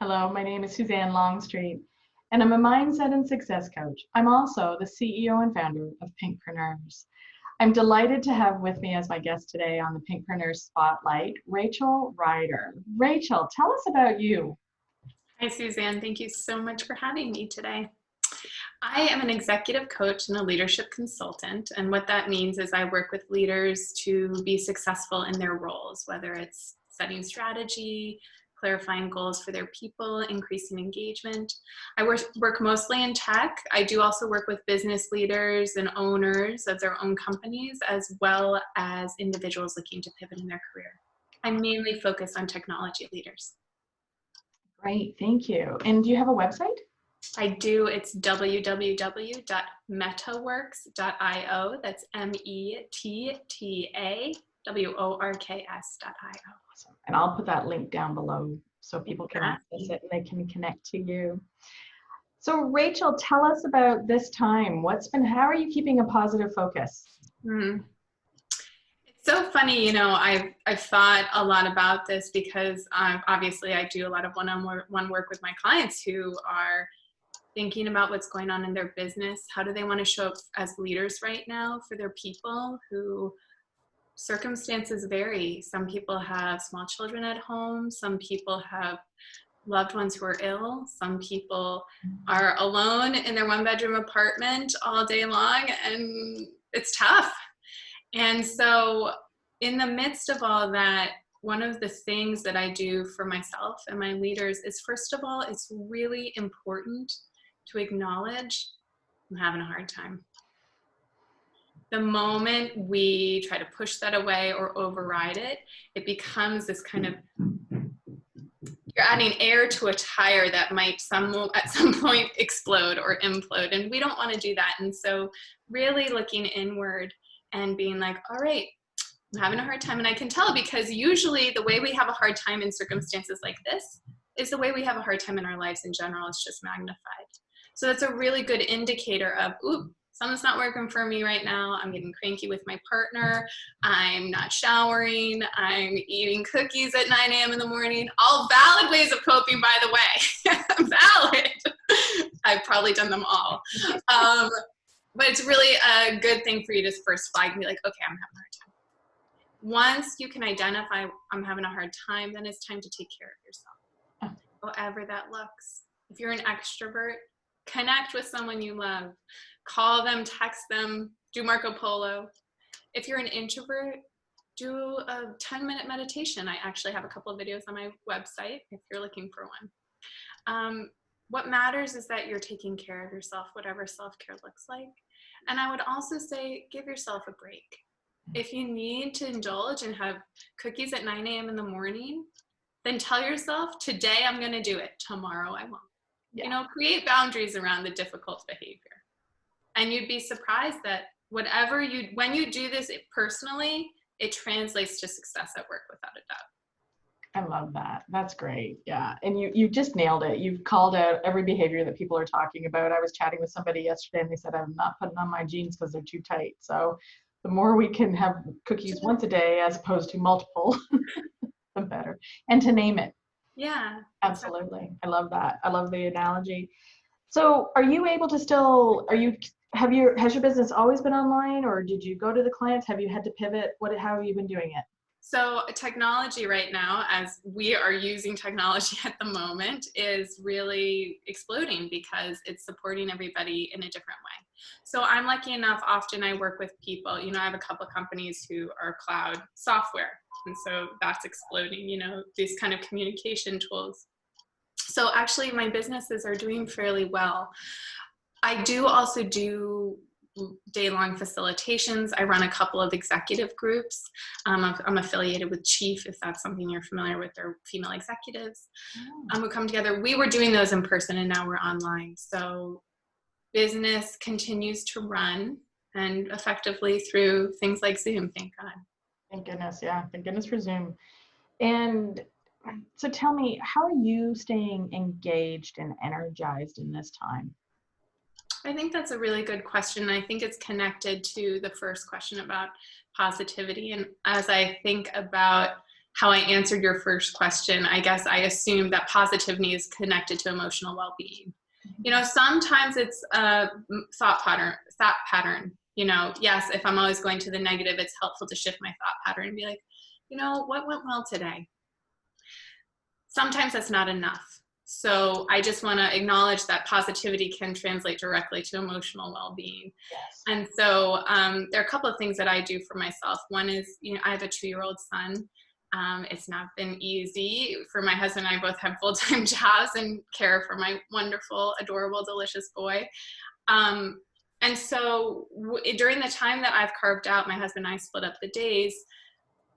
Hello, my name is Suzanne Longstreet, and I'm a mindset and success coach. I'm also the CEO and founder of Pinkpreneurs. I'm delighted to have with me as my guest today on the Pinkpreneur Spotlight, Rachel Ryder. Rachel, tell us about you. Hi, Suzanne. Thank you so much for having me today. I am an executive coach and a leadership consultant. And what that means is I work with leaders to be successful in their roles, whether it's setting strategy, clarifying goals for their people, increasing engagement. I work mostly in tech. I do also work with business leaders and owners of their own companies, as well as individuals looking to pivot in their career. I mainly focus on technology leaders. Great, thank you. And do you have a website? I do. It's www.metaworks.io. That's METTAWORKS.io. Awesome. And I'll put that link down below so people can access it and they can connect to you. So Rachel, tell us about this time. How are you keeping a positive focus? It's so funny, I've thought a lot about this because obviously I do a lot of one-on-one work with my clients who are thinking about what's going on in their business. How do they want to show up as leaders right now for their people who circumstances vary. Some people have small children at home. Some people have loved ones who are ill. Some people are alone in their one-bedroom apartment all day long, and it's tough. And so in the midst of all that, one of the things that I do for myself and my leaders is, first of all, it's really important to acknowledge I'm having a hard time. The moment we try to push that away or override it, it becomes this kind of, you're adding air to a tire that might at some point explode or implode. And we don't want to do that. And so really looking inward and being like, all right, I'm having a hard time. And I can tell because usually the way we have a hard time in circumstances like this is the way we have a hard time in our lives in general. It's just magnified. So that's a really good indicator of, ooh, something's not working for me right now. I'm getting cranky with my partner. I'm not showering. I'm eating cookies at 9 a.m. in the morning. All valid ways of coping, by the way. Valid. I've probably done them all. But it's really a good thing for you to first flag and be like, okay, I'm having a hard time. Once you can identify I'm having a hard time, then it's time to take care of yourself, however that looks. If you're an extrovert, connect with someone you love. Call them, text them, do Marco Polo. If you're an introvert, do a 10-minute meditation. I actually have a couple of videos on my website if you're looking for one. What matters is that you're taking care of yourself, whatever self-care looks like. And I would also say, give yourself a break. If you need to indulge and have cookies at 9 a.m. in the morning, then tell yourself, today I'm going to do it. Tomorrow I won't. Yeah. Create boundaries around the difficult behavior. And you'd be surprised that when you do this personally, it translates to success at work without a doubt. I love that. That's great. Yeah. And you just nailed it. You've called out every behavior that people are talking about. I was chatting with somebody yesterday and they said, I'm not putting on my jeans because they're too tight. So the more we can have cookies once a day as opposed to multiple, the better. And to name it. Yeah. Absolutely. I love that. I love the analogy. So are you able to has your business always been online, or did you go to the clients? Have you had to pivot? How have you been doing it? So technology right now, as we are using technology at the moment, is really exploding because it's supporting everybody in a different way. So I'm lucky enough, often I work with people, I have a couple of companies who are cloud software. And so that's exploding, these kind of communication tools. So actually my businesses are doing fairly well. I do also do day-long facilitations. I run a couple of executive groups. I'm affiliated with Chief, if that's something you're familiar with. They're female executives who come together. We were doing those in person and now we're online. So business continues to run and effectively through things like Zoom, thank God. Thank goodness, yeah. Thank goodness for Zoom. And so tell me, how are you staying engaged and energized in this time? I think that's a really good question. I think it's connected to the first question about positivity. And as I think about how I answered your first question, I guess I assumed that positivity is connected to emotional well-being. Sometimes it's a thought pattern. Yes, if I'm always going to the negative, it's helpful to shift my thought pattern and be like, what went well today? Sometimes that's not enough. So I just want to acknowledge that positivity can translate directly to emotional well-being. Yes. And so there are a couple of things that I do for myself. One is, I have a 2-year-old son. It's not been easy for my husband and I both have full-time jobs and care for my wonderful, adorable, delicious boy. And so during the time that I've carved out, my husband and I split up the days,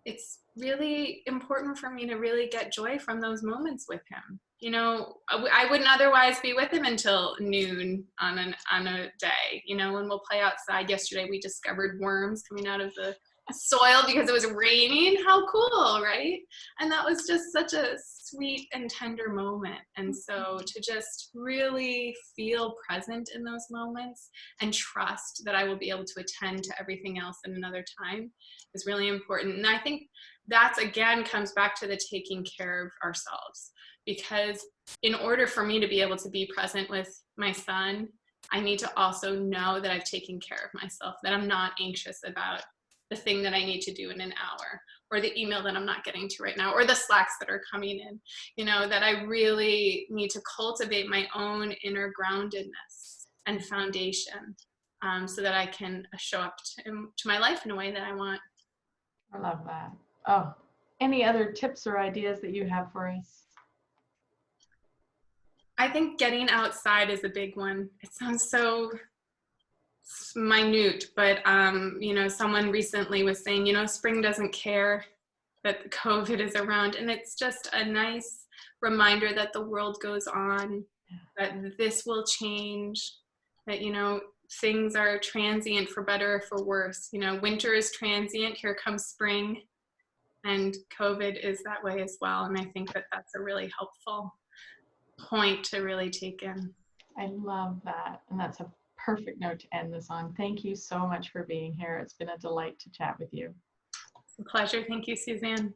it's really important for me to really get joy from those moments with him. I wouldn't otherwise be with him until noon on a day, when we'll play outside. Yesterday we discovered worms coming out of the soil because it was raining. How cool, right? And that was just such a sweet and tender moment. And so to just really feel present in those moments and trust that I will be able to attend to everything else in another time is really important. And I think that's, again, comes back to the taking care of ourselves, because in order for me to be able to be present with my son, I need to also know that I've taken care of myself, that I'm not anxious about the thing that I need to do in an hour, or the email that I'm not getting to right now, or the Slacks that are coming in, that I really need to cultivate my own inner groundedness and foundation, so that I can show up to my life in a way that I want. I love that. Oh, any other tips or ideas that you have for us? I think getting outside is a big one. It sounds so minute, but someone recently was saying, spring doesn't care that COVID is around, and it's just a nice reminder that the world goes on, that this will change, that things are transient, for better or for worse. Winter is transient, here comes spring, and COVID is that way as well. And I think that that's a really helpful point to really take in. I love that. And that's a perfect note to end this on. Thank you so much for being here. It's been a delight to chat with you. It's a pleasure. Thank you, Suzanne.